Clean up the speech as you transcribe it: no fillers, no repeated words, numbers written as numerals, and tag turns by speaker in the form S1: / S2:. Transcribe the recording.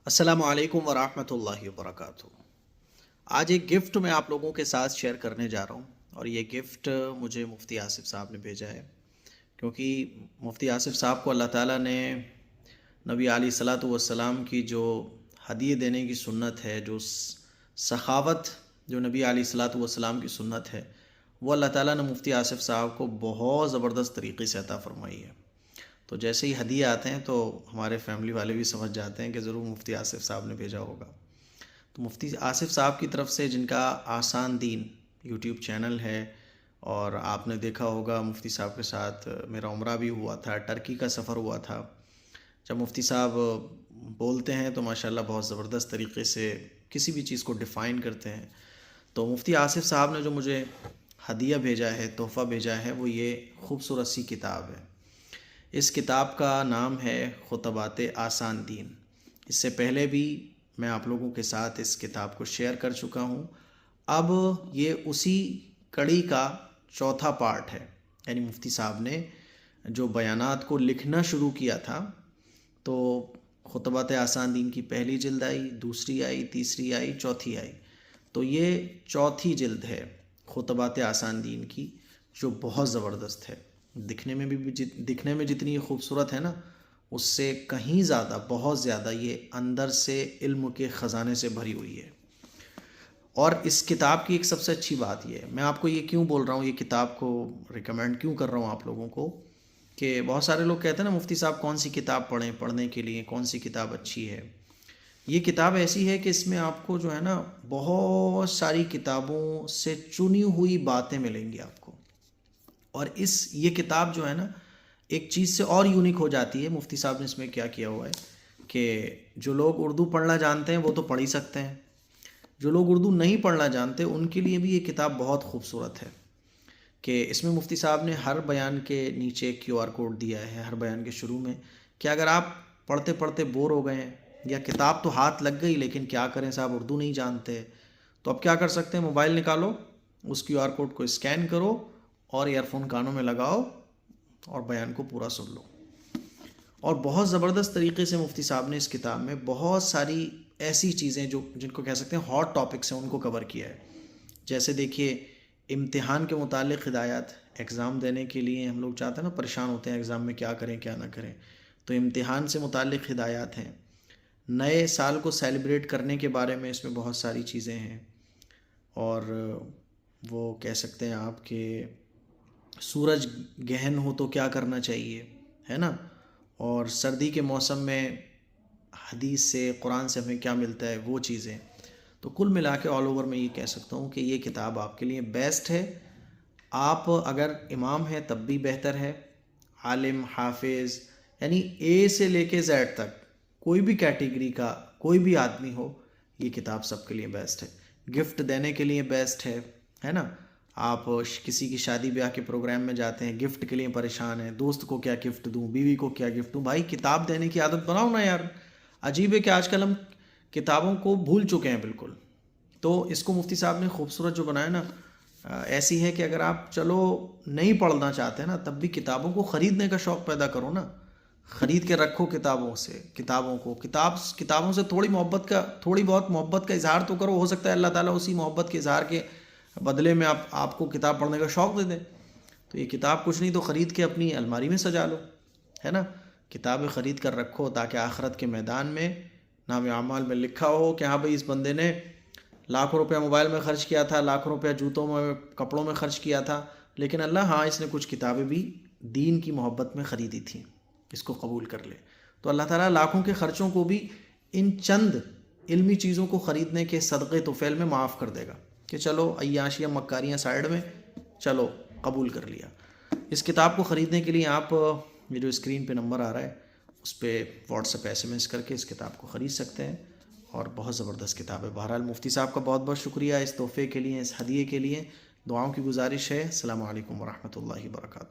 S1: अस्सलामु अलैकुम वरहमतुल्लाहि वबरकातुहू। आज एक गिफ्ट मैं आप लोगों के साथ शेयर करने जा रहा हूँ और ये गिफ्ट मुझे मुफ्ती आसिफ साहब ने भेजा है, क्योंकि मुफ्ती आसिफ साहब को अल्लाह ताला ने नबी अलैहिस्सलातु वस्सलाम की जो हदिये देने की सुन्नत है, जो सखावत जो नबी अलैहिस्सलातु वस्सलाम की सुन्नत है, वो अल्लाह ताला ने मुफ्ती आसिफ साहब को बहुत ज़बरदस्त तरीक़े से अता फ़रमाई है। तो जैसे ही हदिये आते हैं तो हमारे फैमिली वाले भी समझ जाते हैं कि ज़रूर मुफ्ती आसिफ साहब ने भेजा होगा। तो मुफ्ती आसिफ साहब की तरफ से, जिनका आसान दीन यूट्यूब चैनल है, और आपने देखा होगा मुफ्ती साहब के साथ मेरा उम्रा भी हुआ था, टर्की का सफ़र हुआ था। जब मुफ्ती साहब बोलते हैं तो माशाल्लाह बहुत ज़बरदस्त तरीक़े से किसी भी चीज़ को डिफ़ाइन करते हैं। तो मुफ्ती आसिफ साहब ने जो मुझे हदिया भेजा है, तोहफ़ा भेजा है, वो ये खूबसूरत सी किताब है। इस किताब का नाम है खुतबात आसान दीन। इससे पहले भी मैं आप लोगों के साथ इस किताब को शेयर कर चुका हूँ। अब ये उसी कड़ी का चौथा पार्ट है। यानी मुफ्ती साहब ने जो बयानात को लिखना शुरू किया था, तो खुतबात आसान दीन की पहली जिल्द आई, दूसरी आई, तीसरी आई, चौथी आई। तो ये चौथी जिल्द है खुतबात आसान दीन की, जो बहुत ज़बरदस्त है। दिखने में जितनी खूबसूरत है ना, उससे कहीं ज़्यादा, बहुत ज़्यादा ये अंदर से इल्म के ख़जाने से भरी हुई है। और इस किताब की एक सबसे अच्छी बात ये है, मैं आपको ये क्यों बोल रहा हूँ, ये किताब को रिकमेंड क्यों कर रहा हूँ आप लोगों को, कि बहुत सारे लोग कहते हैं ना मुफ्ती साहब कौन सी किताब पढ़ें, पढ़ने के लिए कौन सी किताब अच्छी है। ये किताब ऐसी है कि इसमें आपको जो है ना, बहुत सारी किताबों से चुनी हुई बातें मिलेंगी आपको। और ये किताब जो है ना, एक चीज़ से और यूनिक हो जाती है। मुफ्ती साहब ने इसमें क्या किया हुआ है कि जो लोग उर्दू पढ़ना जानते हैं वो तो पढ़ ही सकते हैं, जो लोग उर्दू नहीं पढ़ना जानते उनके लिए भी ये किताब बहुत खूबसूरत है। कि इसमें मुफ्ती साहब ने हर बयान के नीचे QR कोड दिया है, हर बयान के शुरू में, कि अगर आप पढ़ते पढ़ते बोर हो गए हैं, या किताब तो हाथ लग गई लेकिन क्या करें साहब, उर्दू नहीं जानते, तो अब क्या कर सकते हैं, मोबाइल निकालो, उस QR कोड को स्कैन करो और ईयरफोन कानों में लगाओ और बयान को पूरा सुन लो। और बहुत ज़बरदस्त तरीके से मुफ्ती साहब ने इस किताब में बहुत सारी ऐसी चीज़ें जो जिनको कह सकते हैं हॉट टॉपिक्स हैं, उनको कवर किया है। जैसे देखिए, इम्तिहान के मुतालिक हिदायत, एग्ज़ाम देने के लिए हम लोग चाहते हैं ना, परेशान होते हैं एग्ज़ाम में क्या करें क्या ना करें, तो इम्तिहान से मुतालिक हिदायत हैं। नए साल को सेलिब्रेट करने के बारे में इसमें बहुत सारी चीज़ें हैं। और वो कह सकते हैं आप कि सूरज गहन हो तो क्या करना चाहिए, है ना, और सर्दी के मौसम में हदीस से, कुरान से हमें क्या मिलता है, वो चीज़ें। तो कुल मिला के ऑल ओवर मैं ये कह सकता हूँ कि ये किताब आपके लिए बेस्ट है। आप अगर इमाम हैं तब भी बेहतर है, आलिम, हाफिज़, यानी A से लेके Z तक कोई भी कैटेगरी का कोई भी आदमी हो, ये किताब सबके लिए बेस्ट है। गिफ्ट देने के लिए बेस्ट है ना। आप किसी की शादी ब्याह के प्रोग्राम में जाते हैं, गिफ्ट के लिए परेशान हैं, दोस्त को क्या गिफ्ट दूँ, बीवी को क्या गिफ्ट दूँ, भाई किताब देने की आदत बनाओ ना यार। अजीब है कि आजकल हम किताबों को भूल चुके हैं बिल्कुल। तो इसको मुफ्ती साहब ने खूबसूरत जो बनाया ना, ऐसी है कि अगर आप चलो नहीं पढ़ना चाहते ना, तब भी किताबों को ख़रीदने का शौक़ पैदा करो ना, ख़रीद के रखो किताबों से थोड़ी बहुत मोहब्बत का इज़हार तो करो। हो सकता है अल्लाह ताला उसी मोहब्बत के इज़हार के बदले में आपको किताब पढ़ने का शौक़ दे दें। तो ये किताब कुछ नहीं तो ख़रीद के अपनी अलमारी में सजा लो, है ना। किताबें ख़रीद कर रखो ताकि आखिरत के मैदान में नाम अमाल में लिखा हो कि हाँ भाई, इस बंदे ने लाखों रुपया मोबाइल में ख़र्च किया था, लाखों रुपया जूतों में, कपड़ों में ख़र्च किया था, लेकिन अल्लाह, हाँ, इसने कुछ किताबें भी दीन की मोहब्बत में ख़रीदी थी, इसको कबूल कर ले। तो अल्लाह ताला लाखों के ख़र्चों को भी इन चंद इल्मी चीज़ों को ख़रीदने के सदक़े तुफ़ैल में माफ़ कर देगा कि चलो अय्याशियाँ मक्कारियाँ साइड में, चलो कबूल कर लिया। इस किताब को ख़रीदने के लिए आप ये जो स्क्रीन पे नंबर आ रहा है, उस पर व्हाट्सएप SMS करके इस किताब को ख़रीद सकते हैं। और बहुत ज़बरदस्त किताब है। बहरहाल मुफ्ती साहब का बहुत बहुत शुक्रिया इस तोहफ़े के लिए, इस हदिये के लिए। दुआओं की गुजारिश है। अस्सलामु अलैकुम वरहमतुल्लाहि वबरकातुहू।